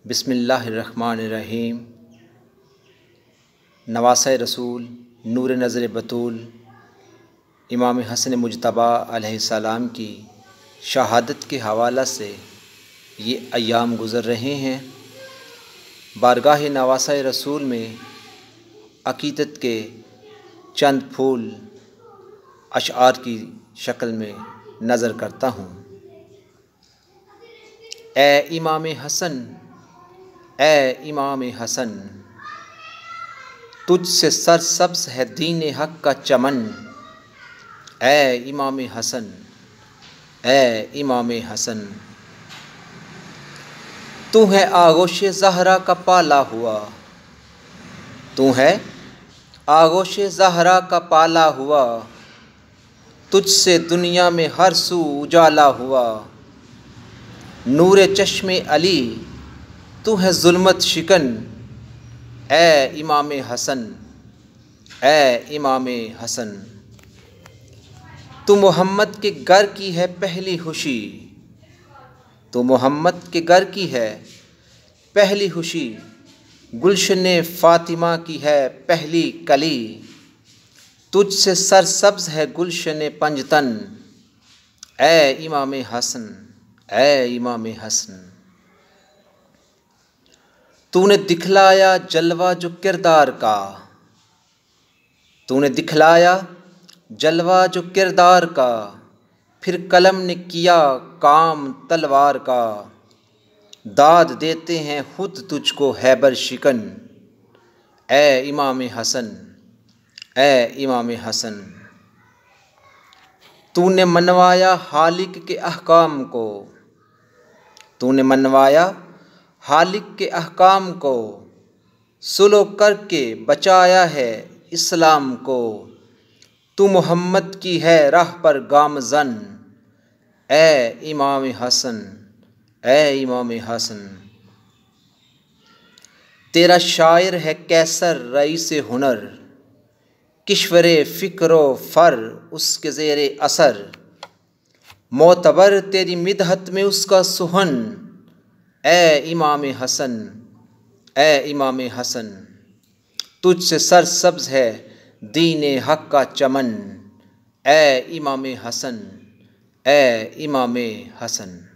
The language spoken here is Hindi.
बिस्मिल्लाहिर्रहमानिर्रहीम। नवासा रसूल नूर नज़र बतूल इमाम हसन मुजतबा अलैहिस्सलाम की शहादत के हवाला से ये अयाम गुज़र रहे हैं। बारगाह नवासा रसूल में अक़ीदत के चंद फूल अशआर की शक्ल में नज़र करता हूँ। ए इमाम हसन, ए इमाम हसन, तुझसे सरसब्ज़ है दीन हक़ का चमन। ए इमाम हसन, ए इमाम हसन, तू है आगोश ज़हरा का पाला हुआ, तू है आगोश ज़हरा का पाला हुआ, तुझसे दुनिया में हर सू उजाला हुआ। नूरे चश्मे अली, तू है ज़ुल्मत शिकन। ए इमाम हसन, ए इमाम हसन, तू मोहम्मद के घर की है पहली खुशी, तू मोहम्मद के घर की है पहली खुशी। गुलशन फ़ातिमा की है पहली कली, तुझसे सरसब्ज़ है गुलशन पंजतन। ए इमाम हसन, ए इमाम हसन, तूने दिखलाया जलवा जो किरदार का, तूने दिखलाया जलवा जो किरदार का, फिर कलम ने किया काम तलवार का। दाद देते हैं खुद तुझको हैबर शिकन। ए इमाम हसन, ए इमाम हसन, तूने मनवाया हालिक के अहकाम को, तूने मनवाया हालिक के अहकाम को, सुलो करके बचाया है इस्लाम को। तू मोहम्मद की है राह पर गामज़न। ए इमाम हसन, ए इमाम हसन, तेरा शायर है कैसर रईस हुनर, किश्वरे फ़िक्रो फ़र उसके ज़ेरे असर। मोतबर तेरी मिदहत में उसका सुहन। ए इमाम हसन, ए इमाम हसन, तुझसे सरसब्ज़ है दीन हक़ का चमन। ए इमाम हसन, ए इमाम हसन।